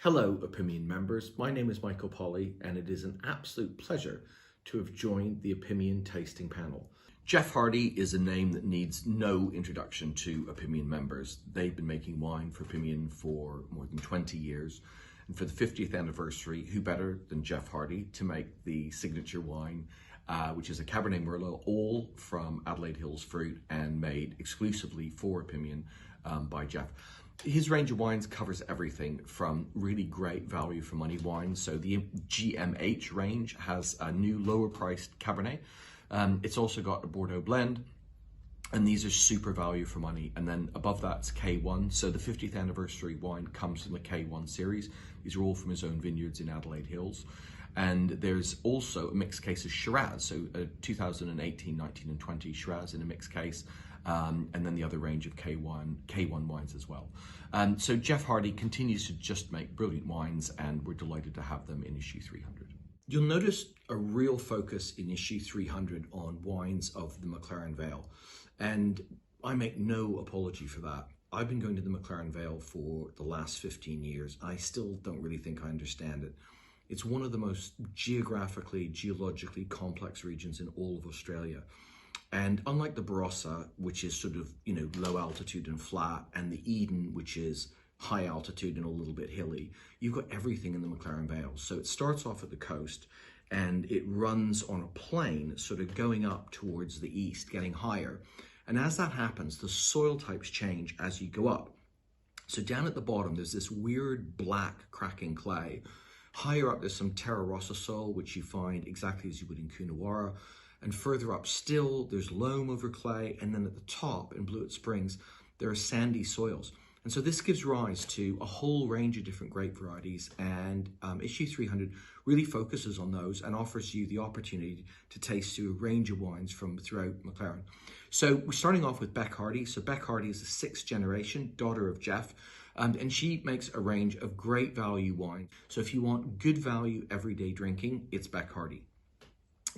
Hello, Opinion members. My name is Michael Polly, and it is an absolute pleasure to have joined the Opinion tasting panel. Jeff Hardy is a name that needs no introduction to Opinion members. They've been making wine for Opinion for more than 20 years. And for the 50th anniversary, who better than Jeff Hardy to make the signature wine, which is a Cabernet Merlot, all from Adelaide Hills fruit and made exclusively for Opinion by Jeff. His range of wines covers everything from really great value for money wines. So the GMH range has a new lower priced Cabernet. It's also got a Bordeaux blend, and these are super value for money. And then above that's K1. So the 50th anniversary wine comes from the K1 series. These are all from his own vineyards in Adelaide Hills. And there's also a mixed case of Shiraz. So 2018, 19 and 20 Shiraz in a mixed case. And then the other range of K1 wines as well. So Jeff Hardy continues to just make brilliant wines, and we're delighted to have them in issue 300. You'll notice a real focus in issue 300 on wines of the McLaren Vale. And I make no apology for that. I've been going to the McLaren Vale for the last 15 years. I still don't really think I understand it. It's one of the most geologically complex regions in all of Australia. And unlike the Barossa, which is sort of, low altitude and flat, and the Eden, which is high altitude and a little bit hilly, you've got everything in the McLaren Vale. So it starts off at the coast and it runs on a plain, sort of going up towards the east, getting higher. And as that happens, the soil types change as you go up. So down at the bottom, there's this weird black cracking clay. Higher up, there's some Terra Rossa soil, which you find exactly as you would in Coonawarra. And further up still, there's loam over clay. And then at the top in Blewett Springs, there are sandy soils. And so this gives rise to a whole range of different grape varieties. And issue 300 really focuses on those and offers you the opportunity to taste through a range of wines from throughout McLaren. So we're starting off with Beck Hardy. So Beck Hardy is the 6th generation, daughter of Jeff. And she makes a range of great value wine. So if you want good value everyday drinking, it's Beck Hardy.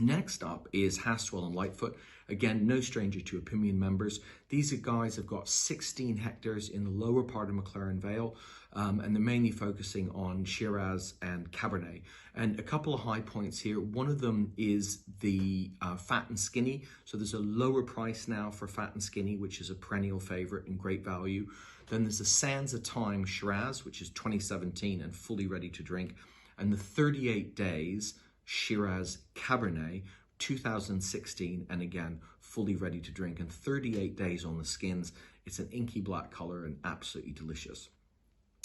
Next up is Hastwell and Lightfoot. Again, no stranger to Opinion members. These guys have got 16 hectares in the lower part of McLaren Vale, and they're mainly focusing on Shiraz and Cabernet. And a couple of high points here. One of them is the Fat and Skinny. So there's a lower price now for Fat and Skinny, which is a perennial favorite and great value. Then there's the Sands of Time Shiraz, which is 2017 and fully ready to drink. And the 38 days Shiraz Cabernet, 2016, and again, fully ready to drink, and 38 days on the skins. It's an inky black color and absolutely delicious.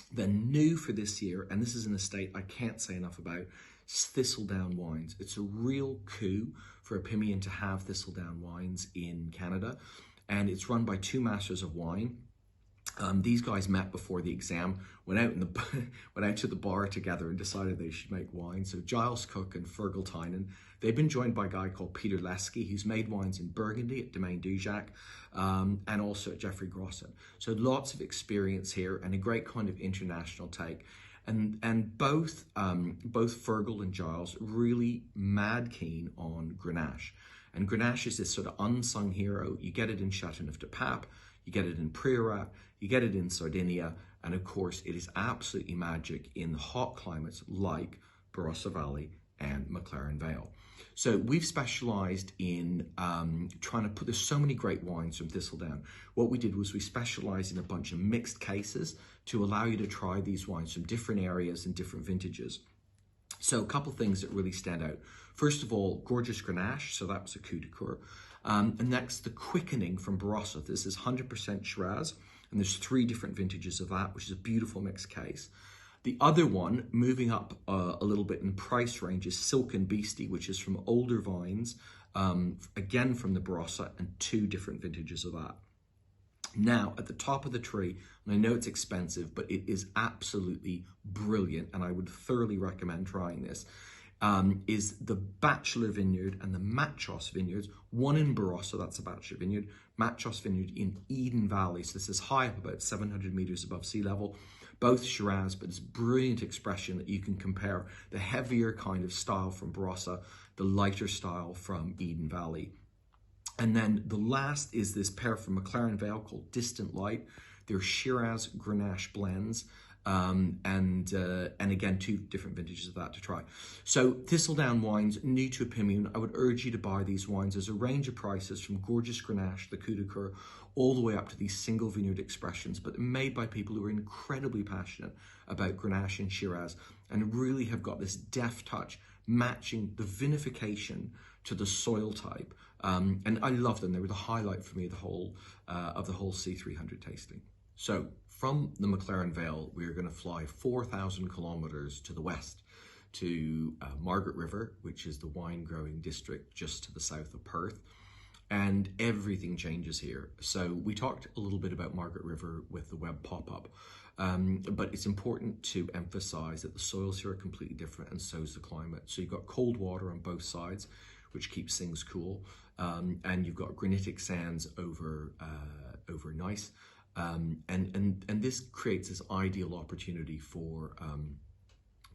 Then new for this year, and this is an estate I can't say enough about, Thistledown Wines. It's a real coup for Opinion to have Thistledown Wines in Canada, and it's run by two masters of wine. These guys met before the exam, went out to the bar together and decided they should make wine. So Giles Cook and Fergal Tynan, they've been joined by a guy called Peter Lesky, who's made wines in Burgundy at Domaine Dujac, and also at Jeffrey Grosson. So lots of experience here and a great kind of international take. And both Fergal and Giles really mad keen on Grenache. And Grenache is this sort of unsung hero. You get it in Châteauneuf-du-Pape, you get it in Priorat, you get it in Sardinia, and of course it is absolutely magic in the hot climates like Barossa Valley and McLaren Vale. So we've specialized in trying to put, there's so many great wines from Thistledown. What we did was we specialized in a bunch of mixed cases to allow you to try these wines from different areas and different vintages. So a couple things that really stand out. First of all, gorgeous Grenache, so that was a coup de coeur. And next, the quickening from Barossa. This is 100% Shiraz, and there's 3 different vintages of that, which is a beautiful mixed case. The other one, moving up a little bit in price range, is Silken Beastie, which is from older vines, again from the Barossa, and 2 different vintages of that. Now, at the top of the tree, and I know it's expensive, but it is absolutely brilliant, and I would thoroughly recommend trying this, is the Bachelor Vineyard and the Machos Vineyards, one in Barossa, that's a Bachelor Vineyard, Machos Vineyard in Eden Valley. So this is high up, about 700 meters above sea level, both Shiraz, but it's brilliant expression that you can compare the heavier kind of style from Barossa, the lighter style from Eden Valley. And then the last is this pair from McLaren Vale called Distant Light. They're Shiraz Grenache blends. and again, 2 different vintages of that to try. So Thistledown wines, new to Opimian. I would urge you to buy these wines. There's a range of prices from gorgeous Grenache, the coup de coeur, all the way up to these single vineyard expressions, but made by people who are incredibly passionate about Grenache and Shiraz and really have got this deft touch matching the vinification to the soil type. And I love them. They were the highlight for me of the whole C300 tasting. So from the McLaren Vale, we're going to fly 4,000 kilometers to the west to Margaret River, which is the wine growing district just to the south of Perth. And everything changes here. So we talked a little bit about Margaret River with the web pop-up, but it's important to emphasize that the soils here are completely different, and so is the climate. So you've got cold water on both sides, which keeps things cool, and you've got granitic sands over gneiss, and this creates this ideal opportunity for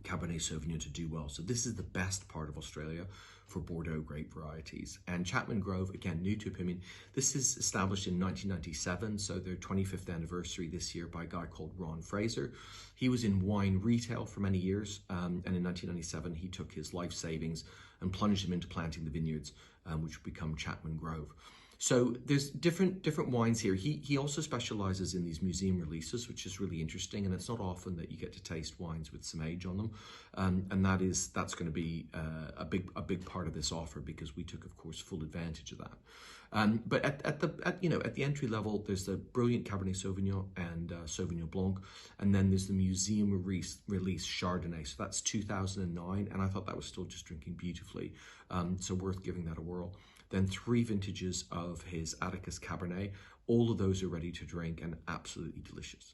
Cabernet Sauvignon to do well. So this is the best part of Australia for Bordeaux grape varieties. And Chapman Grove, again, new to Opimian. This is established in 1997, so their 25th anniversary this year by a guy called Ron Fraser. He was in wine retail for many years, and in 1997 he took his life savings and plunged them into planting the vineyards, which would become Chapman Grove. So there's different wines here. He also specializes in these museum releases, which is really interesting, and it's not often that you get to taste wines with some age on them, and that's going to be a big part of this offer, because we took, of course, full advantage of that. But at the entry level, there's the brilliant Cabernet Sauvignon and Sauvignon Blanc, and then there's the museum release Chardonnay. So that's 2009, and I thought that was still just drinking beautifully, so worth giving that a whirl. Then 3 vintages of his Atticus Cabernet. All of those are ready to drink and absolutely delicious.